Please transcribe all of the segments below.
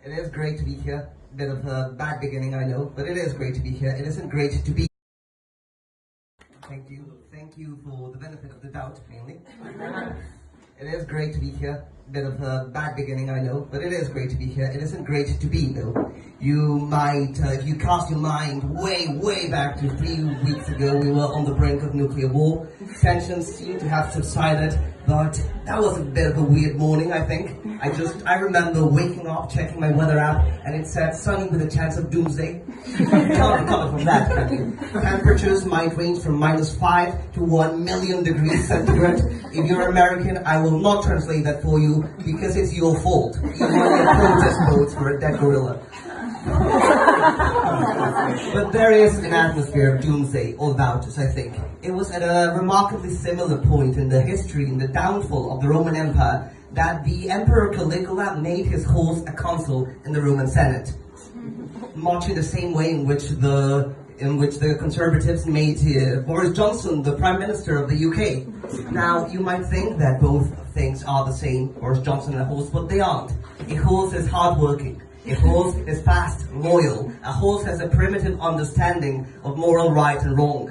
It is great to be here. Bit of a bad beginning, I know, but it is great to be here. It isn't great to be. Thank you. Thank you for the benefit of the doubt, mainly. It is great to be here. Bit of a bad beginning, I know, but it is great to be here. It isn't great to be, though. You might, if you cast your mind way back to 3 weeks ago, we were on the brink of nuclear war. Tensions seem to have subsided, but that was a bit of a weird morning, I think. I remember waking up, checking my weather app, and it said sunny with a chance of doomsday. Can't recover from that, can you? Temperatures might range from -5 to 1,000,000 degrees centigrade. If you're American, I will not translate that for you because it's your fault. You want your protest votes for a dead gorilla. But there is an atmosphere of doomsday all about us, I think. It was at a remarkably similar point in the history, in the downfall of the Roman Empire, that the Emperor Caligula made his horse a consul in the Roman Senate. Much in the same way in which the Conservatives made Boris Johnson the Prime Minister of the UK. Now, you might think that both things are the same, Boris Johnson and a horse, but they aren't. A horse is hardworking. A horse is fast, loyal. A horse has a primitive understanding of moral right and wrong.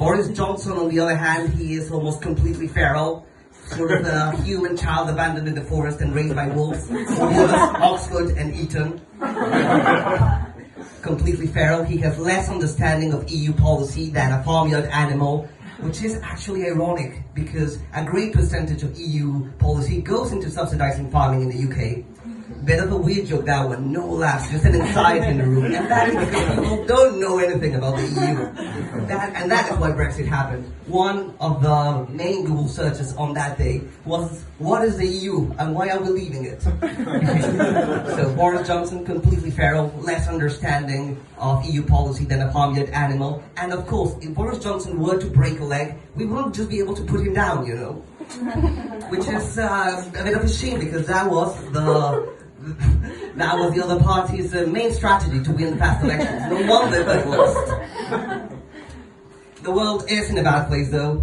Boris Johnson, on the other hand, he is almost completely feral. Sort of a human child abandoned in the forest and raised by wolves. Oxford and Eton. Completely feral. He has less understanding of EU policy than a farmyard animal, which is actually ironic because a great percentage of EU policy goes into subsidizing farming in the UK. Bit of a weird joke, that one, no laughs, just an anxiety in the room. And that is because people don't know anything about the EU. And that is why Brexit happened. One of the main Google searches on that day was, what is the EU and why are we leaving it? So Boris Johnson, completely feral, less understanding of EU policy than a farmyard animal. And of course, if Boris Johnson were to break a leg, we wouldn't just be able to put him down, you know. Which is a bit of a shame because that was the other party's main strategy to win the past elections. No wonder they lost. The world is in a bad place, though.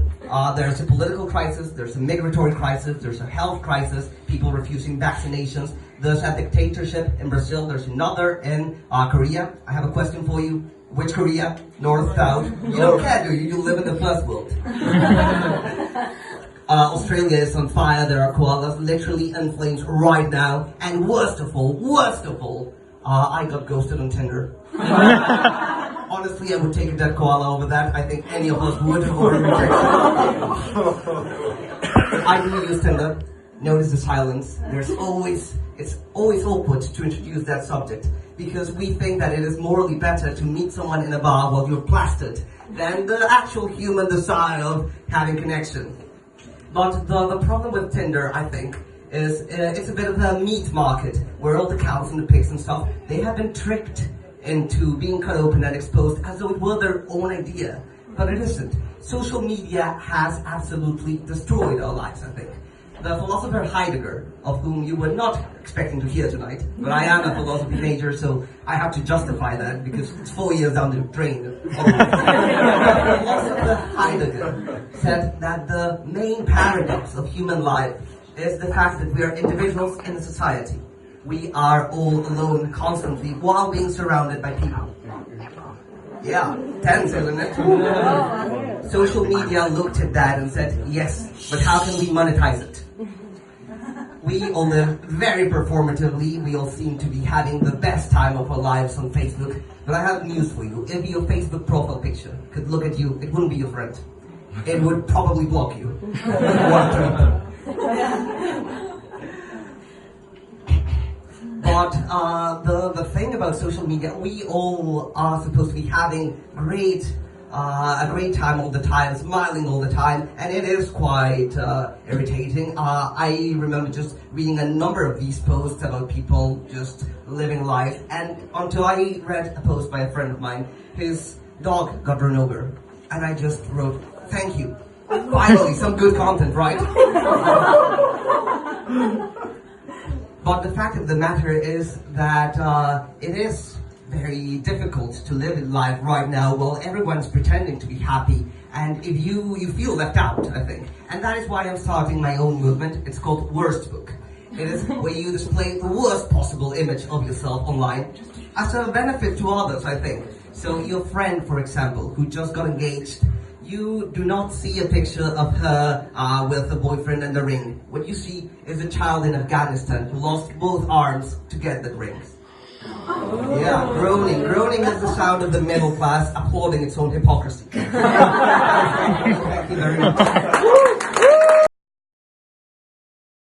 There's a political crisis, there's a migratory crisis, there's a health crisis, people refusing vaccinations, there's a dictatorship in Brazil, there's another in Korea. I have a question for you. Which Korea? North, South? You don't care, do you? You live in the first world. Australia is on fire, there are koalas literally in flames right now, and worst of all, I got ghosted on Tinder. Honestly, I would take a dead koala over that. I think any of us would for rejection. I didn't use Tinder. Notice the silence. It's always awkward to introduce that subject, because we think that it is morally better to meet someone in a bar while you're plastered than the actual human desire of having connection. But the problem with Tinder, I think, is it's a bit of a meat market, where all the cows and the pigs and stuff, they have been tricked into being cut open and exposed as though it were their own idea. But it isn't. Social media has absolutely destroyed our lives, I think. The philosopher Heidegger, of whom you were not expecting to hear tonight, but I am a philosophy major, so I have to justify that because it's 4 years down the drain. The philosopher Heidegger said that the main paradox of human life is the fact that we are individuals in a society. We are all alone constantly while being surrounded by people. Yeah, tense, isn't it? Social media looked at that and said, yes, but how can we monetize it? We all live very performatively, we all seem to be having the best time of our lives on Facebook, but I have news for you. If your Facebook profile picture could look at you, it wouldn't be your friend. It would probably block you. But the thing about social media, we all are supposed to be having a great time all the time, smiling all the time, and it is quite irritating. I remember just reading a number of these posts about people just living life, and until I read a post by a friend of mine, his dog got run over, and I just wrote, thank you. Finally, some good content, right? But the fact of the matter is that it is very difficult to live in life right now while everyone's pretending to be happy, and if you feel left out, I think. And that is why I'm starting my own movement. It's called Worst Book. It is where you display the worst possible image of yourself online as a benefit to others, I think. So your friend, for example, who just got engaged, you do not see a picture of her with a boyfriend and the ring. What you see is a child in Afghanistan who lost both arms to get the rings. Yeah, groaning. Groaning is the sound of the middle class applauding its own hypocrisy. Thank you very much.